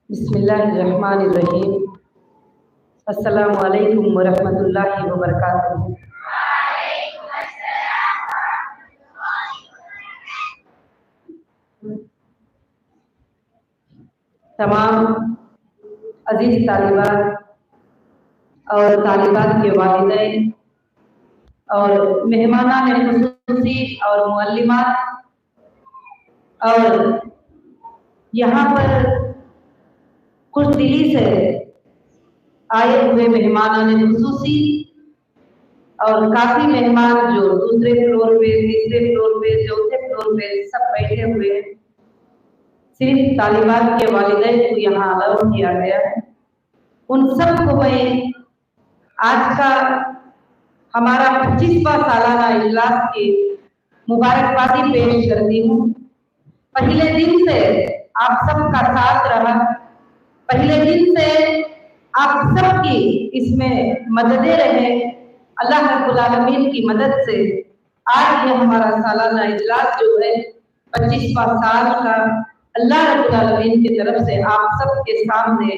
بسم اللہ الرحمن الرحیم۔ السلام علیکم ورحمۃ اللہ وبرکاتہ۔ تمام عزیز طالبات اور طالبات کے والدین اور مہمانان خصوصی اور معلمات اور یہاں پر خوش دلی سے آئے ہوئے مہمانان خصوصی اور کافی مہمان جو دوسرے فلور پہ، تیسرے فلور پہ، چوتھے فلور پہ سب بیٹھے ہوئے ہیں، صرف طالبات کے والدین کو یہاں الاؤ کیا گیا ہے۔ ان سب کو میں آج کا ہمارا 25واں سالانہ اجلاس کی مبارکبادی پیش کرتی ہوں۔ پہلے دن سے آپ سب کا ساتھ رہا، پہلے دن سے آپ سب کی اس میں مددیں رہے۔ اللہ رب العالمین کی مدد سے آج یہ ہمارا سالانہ اجلاس جو ہے 25واں سال کا اللہ رب العالمین کی طرف سے آپ سب کے سامنے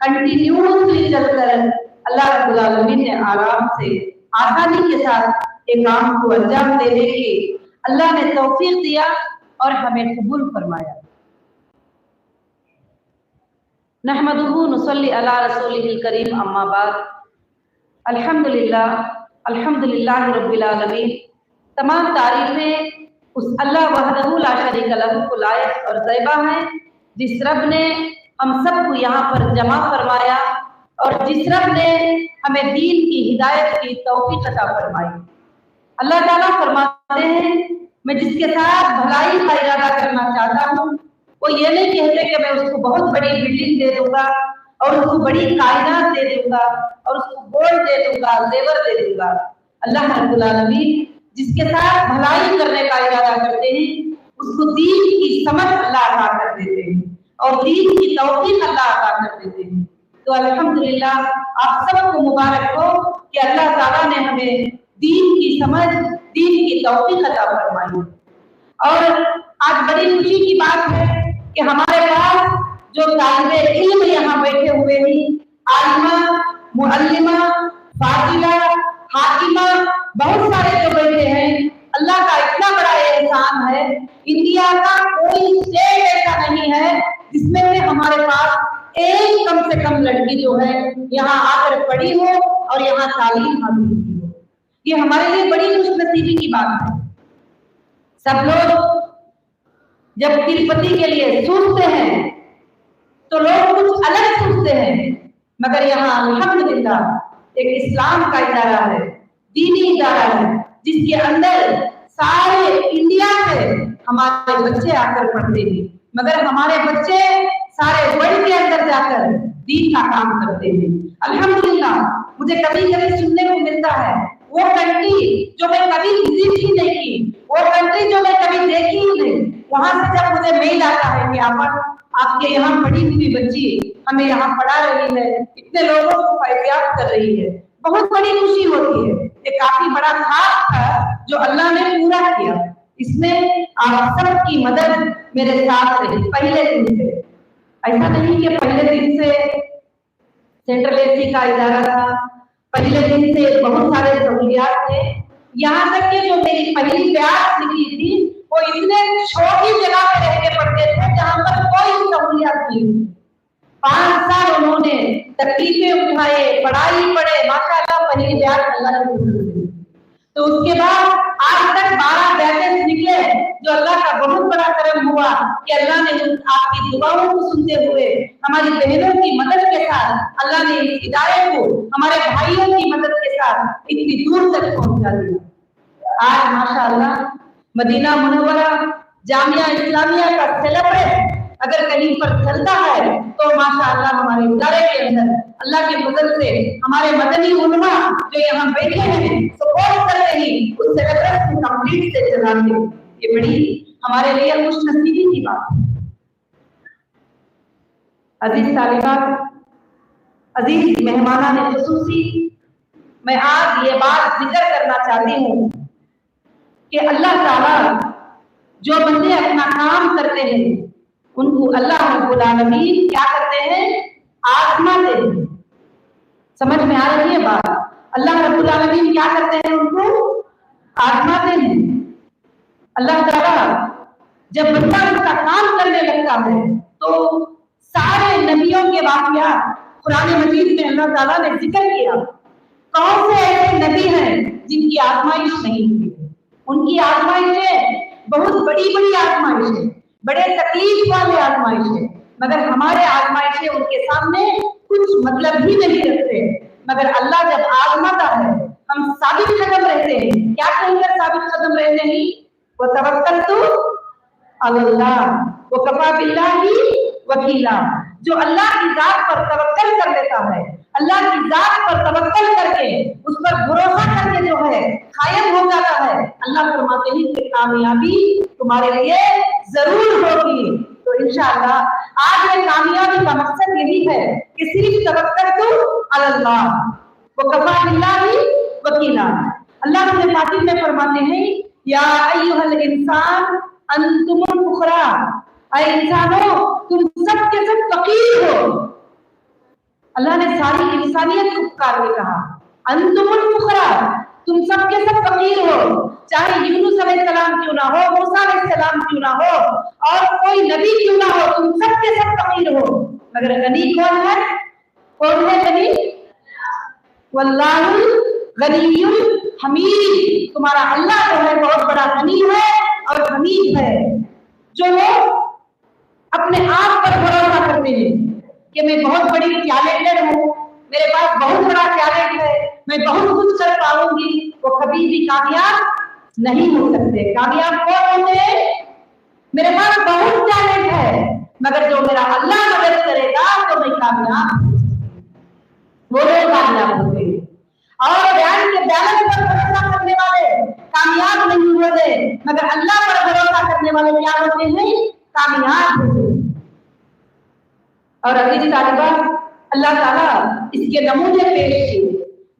کنٹینیوسلی چل کر اللہ رب العالمین نے آرام سے آسانی کے ساتھ ایک کام کو انجام دینے کی اللہ نے توفیق دیا اور ہمیں قبول فرمایا۔ نحمدہ نصلی علی رسولہ الکریم، اما بعد۔ الحمدللہ رب العالمین، تمام تعریفیں اس اللہ وحدہ لا شریک لہ کو لائق اور طیبہ ہیں، جس رب نے ہم سب کو یہاں پر جمع فرمایا اور جس رب نے ہمیں دین کی ہدایت کی توفیق عطا فرمائی۔ اللہ تعالیٰ فرماتے ہیں، میں جس کے ساتھ بھلائی کا ارادہ کرنا چاہتا ہوں وہ یہ نہیں کہتے کہ میں اس کو بہت بڑی بلڈنگ دے دوں گا اور اس کو بڑی کائنات دے دوں گا اور اس کو گولڈ دے دوں گا، زیور دے دوں گا۔ اللہ رب العالمین جس کے ساتھ بھلائی کرنے کا ارادہ کرتے ہیں اس کو دین کی سمجھ اللہ عطا کر دیتے ہیں اور دین کی توفیق اللہ عطا کر دیتے ہیں۔ تو الحمدللہ آپ سب کو مبارک ہو کہ اللہ تعالیٰ نے ہمیں دین کی سمجھ، دین کی توفیق عطا فرمائی۔ اور آج بڑی خوشی کی بات ہے کہ ہمارے پاس جو طالب علم یہاں بیٹھے ہوئے ہیں، عالمہ، معلمہ، فاضلہ، حاکمہ، بہت سارے جو بیٹھے ہیں، اللہ کا اتنا بڑا احسان ہے۔ انڈیا کا کوئی اسٹیٹ ایسا نہیں ہے جس میں سے ہمارے پاس ایک کم سے کم لڑکی جو ہے یہاں آ کر پڑھی ہو اور یہاں تعلیم حاصل کی ہو۔ یہ ہمارے لیے بڑی خوش نصیبی کی بات ہے۔ سب لوگ جب تروپتی کے لیے سوچتے ہیں تو لوگ کچھ الگ سوچتے ہیں، مگر یہاں الحمدللہ ایک اسلام کا ادارہ ہے، دینی ادارہ ہے، جس کے اندر سارے انڈیا سے ہمارے بچے آ کر پڑھتے ہیں، مگر ہمارے بچے سارے ورلڈ کے اندر جا کر دین کا کام کرتے ہیں۔ الحمدللہ مجھے کبھی کبھی سننے کو ملتا ہے وہ کنٹری جو میں کبھی وزٹ ہی نہیں کی، وہ کنٹری جو میں کبھی دیکھی ہی نہیں، وہاں سے جب مجھے میل آتا ہے کہ آپ کے یہاں پڑھی ہوئی بچی ہمیں یہاں پڑھا رہی ہے، اتنے لوگوں کو فیضیاب کر رہی ہے، بہت بڑی خوشی ہوتی ہے۔ یہ کافی بڑا خواب تھا جو اللہ نے پورا کیا۔ اس میں آپ سب کی مدد میرے ساتھ رہی پہلے دن سے۔ ایسا نہیں کہ پہلے دن سے سینٹرل اے سی کا ادارہ تھا، پہلے دن سے بہت سارے سہولیات تھے، یہاں تک کہ جو میری پہلی کلاس نکلی تھی وہ اتنے چھوٹی جگہ پہ رہ کے پڑھتے تھے جہاں پر کوئی سہولیات نہیں تھی۔ 5 سال انہوں نے تکلیفیں اٹھائے، پڑھائی پڑھے، ماشاءاللہ پہلی کلاس اللہ نے قبول کی۔ تو اس کے بعد آج تک 12 بیچز نکلے، جو اللہ کا بہت بڑا کرم ہوا کہ اللہ نے آپ کی دعاؤں کو سنتے ہوئے ہماری بہنوں کی مدد کے ساتھ اللہ نے اس ادارے کو ہمارے بھائیوں کی مدد کے ساتھ اتنی دور تک پہنچا دیا۔ آج ماشاءاللہ مدینہ منورہ جامعہ اسلامیہ کا سیلیبریٹ اگر کہیں پر چلتا ہے تو ماشاءاللہ ہمارے ادارے کے اندر اللہ کی مدد سے ہمارے مدنی علماء جو یہاں بیٹھے ہیں سپورٹ کر رہے ہیں، اس سیلیبریٹ کو کمپلیٹ سے چلاتے ہیں۔ یہ بڑی ہمارے لیے خوش نصیبی کی بات ہے۔ عزیز طالبات، عزیز مہمانان خصوصی، میں آج یہ بات ذکر کرنا چاہتی ہوں کہ اللہ تعالیٰ جو بندے اپنا کام کرتے ہیں उनको अल्लाह रब्बुल आलमीन क्या करते हैं, आजमाते हैं। समझ में आ रही है बात? अल्लाह रब्बुल आलमीन क्या करते हैं, उनको आजमाते हैं। अल्लाह ताला जब बंदा उसका काम करने लगता है तो सारे नबियों के वाक़या कुरान मजीद में अल्लाह ताला ने जिक्र किया। कौन से ऐसे नबी हैं जिनकी आजमाइश नहीं हुई? उनकी आजमाइशें बहुत बड़ी बड़ी आजमाइशें, बड़े तकलीफ वाले आजमाइशें, मगर हमारे आजमाइशें उनके सामने कुछ मतलब ही नहीं रखते। मगर अल्लाह जब आजमाता है हम साबित कदम रहते हैं। क्या कहकर साबित कदम रहते हैं? वो तवक्कलतु अल्लाह वो कफा बिल्लाहि वकीला। जो अल्लाह की जात पर तवक्कल कर लेता है, अल्लाह की जात पर तवक्कल करके उस पर भरोसा करके जो है कायम हो जाता है, अल्लाह फरमाते हैं कि कामयाबी तुम्हारे लिए जरूर होगी। तो इंशाअल्लाह आज में कामयाबी का मकसद यही है कि सिर्फ तवक्कलतु अल्लाह वो कफा बिल्लाहि वकीला। अल्लाह अपने फातिह में फरमाते हैं या अय्युहल इंसान अंतुमुल फुकरा, ऐ इंसानों तुम सब के सब फकीर हो। अल्लाह ने सारी इंसानियत को पुकार के कहा अंतुमुल फुकरा, तुम सब के सब फकीर हो। चाहे यूनुस अलैहिस्सलाम क्यों ना हो, मूसा अलैहिस्सलाम क्यों ना हो, और कोई नबी क्यों ना हो, तुम सब के सब फकीर हो। मगर गनी कौन है? कौन है गनी? वल्लाहु गनियुल हमीद। तुम्हारा अल्लाह जो है बहुत बड़ा गनी है और हमीद है। जो लोग अपने आप पर भरोसा करते हैं कि मैं बहुत बड़ी टैलेंटेड हूँ, मेरे पास बहुत बड़ा टैलेंट है, मैं बहुत कुछ कर पाऊंगी, वो कभी भी कामयाब नहीं हो सकते। कामयाब कौन होते हैं? मेरे पास बहुत टैलेंट है मगर जो मेरा अल्लाह मदद करेगा तो मैं कामयाब, वो लोग कामयाब होते हैं। और ध्यान के बैलेंस पर भरोसा करने वाले कामयाब नहीं होते, मगर अल्लाह पर भरोसा करने वाले क्या होते हैं? कामयाब होते हैं। और अजीज तालिबा, अल्लाह ताला इसके नमूने पेश किए।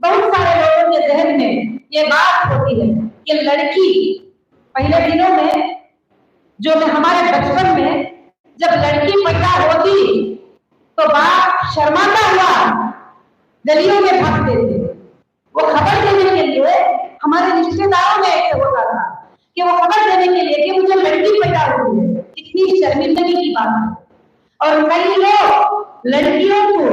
बहुत सारे लोगों के जहन में ये बात होती है कि लड़की पहले दिनों में जो हमारे बचपन में जब लड़की पैदा होती तो बाप शर्माता हुआ गलियों में भागते थे। वो खबर देने के लिए, हमारे रिश्तेदारों में ऐसे होता था कि वो खबर देने के लिए कि मुझे लड़की पैदा हुई है। कितनी शर्मिंदगी की बात है। और कई लोग लड़कियों को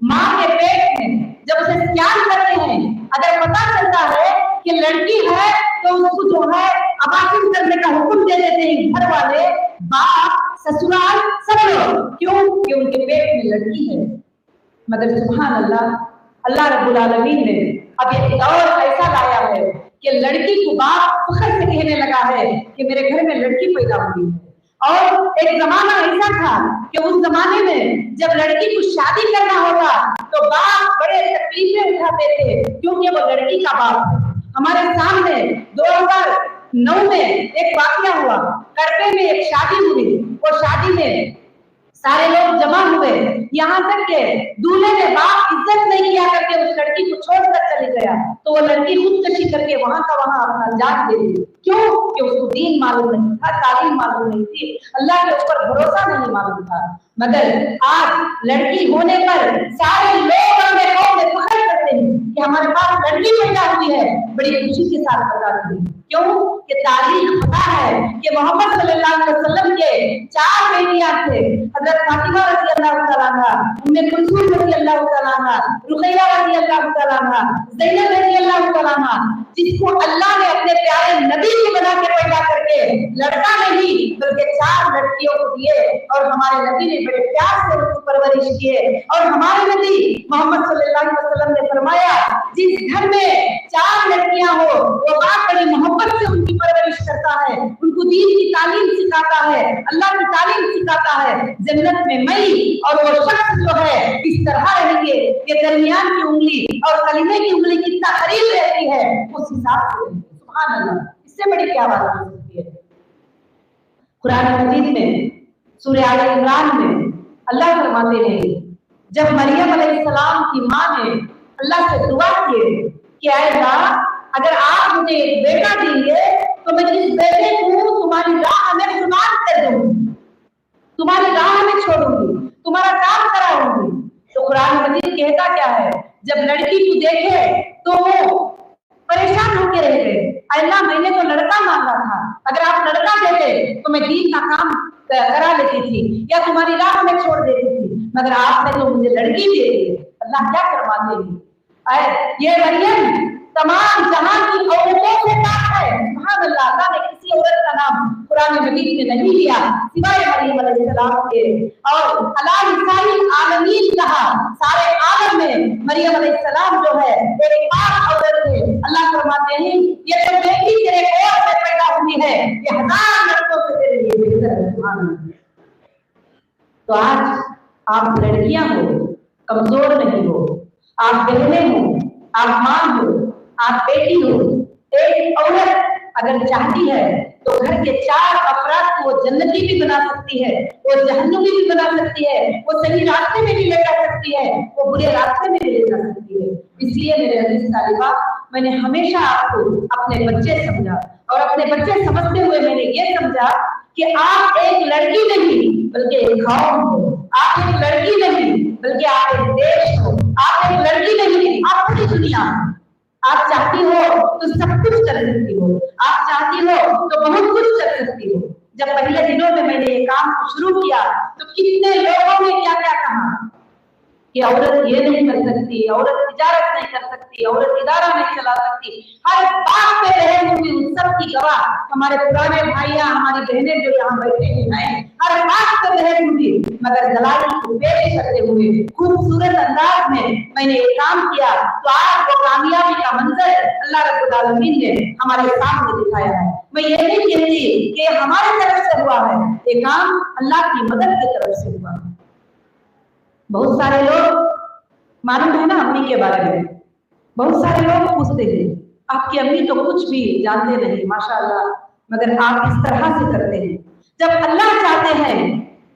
माँ के पेट में जब उसे स्कैन करते हैं, अगर पता चलता है कि लड़की है तो उसको जो है अबासिन करने का हुक्म दे देते हैं घर वाले, बाप, ससुराल, सब लोग। क्यों? कि उनके पेट में लड़की है। मगर सुभान अल्लाह, अल्लाह रब्बुल आलमीन ने अब एक दौर ऐसा लाया है कि लड़की को बाप फख्र से कहने लगा है कि मेरे घर में लड़की पैदा हुई है। और एक जमाना ऐसा था कि उस जमाने में जब लड़की को शादी करना होता तो बाप बड़े तकलीफें उठाते थे, क्योंकि वो लड़की का बाप है। हमारे सामने 2009 में एक वाकया हुआ, करपे में एक शादी हुई। वो शादी में सारे लोग जमा हुए, यहाँ तक के दूल्हे ने बाप इज्जत नहीं किया करके उस लड़की को छोड़कर चले गया। तो वो लड़की खुदकशी करके वहां का वहां अपना जान दे दी। क्यों? कि उसको दीन मालूम नहीं था, तालीम मालूम नहीं थी, अल्लाह के ऊपर भरोसा नहीं मालूम था। मगर आज लड़की होने पर सारे लोग अपने कौम में फख्र करते हैं कि हमारे पास लड़की पैदा हुई है, बड़ी खुशी के साथ बताते हैं। क्यों? कि तारीख पता है कि मोहम्मद सल्लल्लाहु अलैहि वसल्लम के 4 बेटियां थे। हजरत फातिमा रज़ी अल्लाह तआला अन्हा, उम्मे कुलसूम रज़ी अल्लाह तआला अन्हा, रुकैया रज़ी अल्लाह तआला अन्हा, ज़ैनब रज़ी अल्लाह तआला अन्हा, जिसको अल्लाह ने अपने प्यारे नबी की बना के पैदा करके लड़का नहीं बल्कि 4 लड़कियों को दिए। और हमारे नबी ने बड़े प्यार से उनकी परवरिश किए। और हमारे नबी मोहम्मद सल्लल्लाहु अलैहि वसल्लम ने फरमाया, जिस घर में 4 लड़कियां हो वो बाप बड़ी मोहब्बत से उनकी परवरिश करता है, उनको दीन की तालीम सिखाता है, अल्लाह की तालीम सिखाता है। जन्नत में मई और वो शख्स जो है इस तरह रहेंगे कि दरमियान की उंगली और कलीमे की उंगली कितना करीब रहती है, उस हिसाब से। सुभान अल्लाह, इससे बड़ी क्या बात हो सकती है। कुरान मजीद में सूरह आले इमरान में अल्लाह फरमाते हैं, जब मरियम अलैहिस्सलाम की माँ ने अल्लाह से दुआ की कि ऐ अल्लाह, अगर आप मुझे एक बेटा देंगे तो मैं इस बेटे को तुम्हारी राह में कुर्बान कर दूंगी। तुम्हारी राह में छोड़ूंगी, तुम्हारा काम कराऊंगी। तो कुरान मजीद कहता क्या है, जब लड़की को देखे तो वो परेशान होकर रह गए, अल्लाह मैंने तो लड़का मांगा था, अगर आप लड़का देते तो मैं दीन का काम करा लेती थी या तुम्हारी राह में छोड़ देती थी, मगर आपने तो मुझे लड़की दे दी। अल्लाह क्या फरमाते हैं, ये मरियम तमाम जहां की औरतों से पाक है। सुभान अल्लाह, अल्लाह ने किसी औरत का नाम कुरान मजीद में नहीं लिया सिवाय मरियम अलैहिस्सलाम के, और अला निसाइल आलमीन कहा, सारे आलम में मरियम अलैहिस्सलाम जो है एक पाक औरत है। अल्लाह फरमाते हैं ये जो बेटी तेरे कोख से पैदा हुई है ये 1000 लड़कों से तेरे लिए बेहतर है। सुभान अल्लाह। तो आज आप लड़कियां हो, कमजोर नहीं हो, आप बहनें हो, आप मां हो, आप बेटी हो। एक औरत अगर चाहती है तो घर के 4 अफराद को वो जन्नती भी बना सकती है, वो जहन्नमी भी बना सकती है, वो सही रास्ते में भी ले जा सकती है, वो बुरे रास्ते में भी ले जा सकती है। इसलिए मेरे अजीज तालिबा, मैंने हमेशा आपको अपने बच्चे समझा, और अपने बच्चे समझते हुए मैंने ये समझा कि आप एक लड़की नहीं बल्कि एक कौम हो, आप एक लड़की नहीं बल्कि आप एक देश हो, आप एक लड़की नहीं आप पूरी दुनिया। आप चाहती हो तो सब कुछ कर सकती हो, आप चाहती हो तो बहुत कुछ कर सकती हो। जब पहले दिनों में मैंने ये काम शुरू किया तो कितने लोगों ने क्या क्या कहा कि औरत ये नहीं कर सकती, औरत तिजारत नहीं कर सकती, औरत इदारा नहीं चला सकती। हर बात पे रहे होंगे उन सब की गवाह हमारे पुराने भाइयां, हमारी बहनें जो यहाँ बैठे हैं, हर बात पे रहे होंगे, मगर दलाली को पेश करते हुए खूबसूरत अंदाज में मैंने ये काम किया। तो आज वो कामयाबी का मंजर अल्लाह रब्बुल आलमीन ने हमारे सामने दिखाया है। मैं ये नहीं कहती कि हमारे तरफ से हुआ है, ये काम अल्लाह की मदद की तरफ से हुआ है। बहुत सारे लोग, मालूम है ना अम्मी के बारे में, बहुत सारे लोग पूछते हैं आपकी अम्मी तो कुछ भी जानते नहीं माशाअल्लाह, मगर आप इस तरह से करते हैं। जब अल्लाह चाहते हैं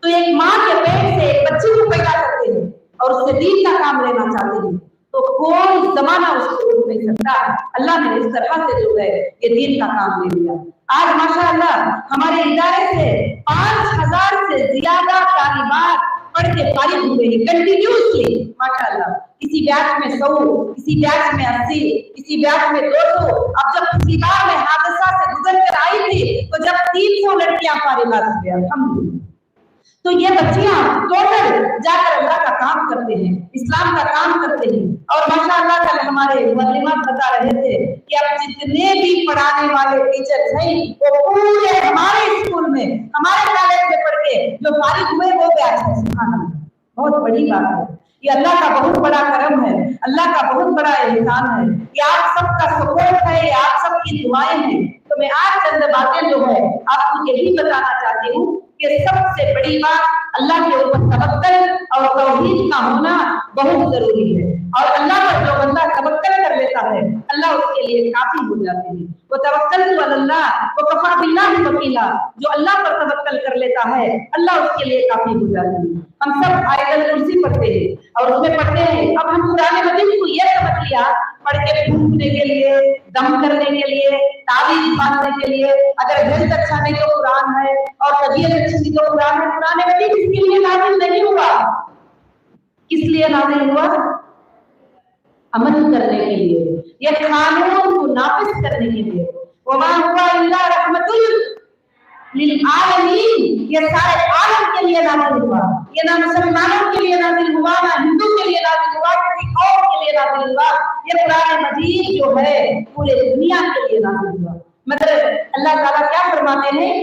तो एक माँ के पेट से एक बच्चे को पैदा करते हैं और उससे दीन का काम लेना चाहते हैं तो कोई जमाना उसको रोक नहीं सकता। अल्लाह ने इस तरह से जो है ये दीन का काम ले लिया। आज माशाअल्लाह हमारे इदारे से 5000 से ज्यादा तालिबात पढ़ के फारिग हुए हैं कंटिन्यूअसली माशाअल्लाह। किसी बैच में 100, किसी बैच में 80, किसी बैच में 200। अब जब पिछली बार में हादसा से गुजर कर आई थी तो जब 300 लड़कियां फारिगात हुई, अल्हम्दुलिल्लाह। तो ये बच्चियां टोटल जाकर अल्लाह का काम करते हैं, इस्लाम का काम करते हैं। और माशाअल्लाह कल हमारे मुअल्लिमात बता रहे थे कि अब जितने भी पढ़ाने वाले टीचर्स हैं वो पूरे हमारे स्कूल में, हमारे कॉलेज में पढ़ के जो फारिग हुए वो बैच है। सुभान अल्लाह, बहुत बड़ी बात है, ये अल्लाह का बहुत बड़ा करम है, अल्लाह का बहुत बड़ा एहसान है, ये आप सबका सपोर्ट है, ये आप सबकी दुआएं हैं। तो मैं आज चंद बातें जो है आपको यही बताना चाहती हूँ कि सबसे बड़ी बात अल्लाह के ऊपर तवक्कल और तौहीद का होना बहुत जरूरी है। और अल्लाह पर जो बंदा तवक्कल कर लेता है अल्लाह उसके लिए काफी हो जाते हैं। वो तवक्कल तो अल्लाह वो कफा बिल्लाहि वकीला, जो अल्लाह पर तवक्कल कर लेता है अल्लाह उसके लिए काफी हो जाती है। हम सब आयतल कुर्सी पढ़ते हैं और उसमें पढ़ते हैं, अब हम कुरान मजीद को ये समझ लिया पढ़ के फूंकने के लिए, दम करने के लिए, ताबीज बांधने के लिए, अगर हेल्थ अच्छा नहीं तो कुरान है और तबीयत अच्छी नहीं तो कुरान है। कुरान मजीद किसके लिए नाज़िल नहीं हुआ? किस लिए नाज़िल हुआ? अमल करने के लिए, ये कानून को नाफिज करने के लिए। वमा हुआ इल्ला रहमतुल लिल आलमीन, ये सारे आलम के लिए नाज़िल हुआ। ये ना मुसलमानों के लिए नाज़िल हुआ, ना हिंदू के लिए नाज़िल हुआ, किसी और के लिए नाज़िल हुआ। ये कुरान मजीद जो है पूरे दुनिया के लिए नाज़िल हुआ। मतलब अल्लाह ताला क्या फरमाते हैं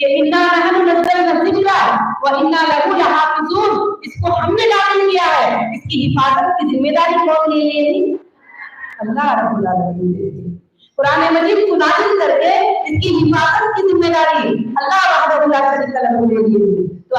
कि इन्ना नहनु नज़्ज़लना ज़िक्रा व इन्ना लहू लहाफ़िज़ून, इसको हमने नाज़िल किया है, इसकी हिफाजत की जिम्मेदारी कौन ले लेगी? अल्लाह रब्बुल आलमीन ने दी। कुरान मजीद को नाज़िल करके इसकी हिफाजत की जिम्मेदारी अल्लाह वहदहू ला शरीका लहू ले ली। तो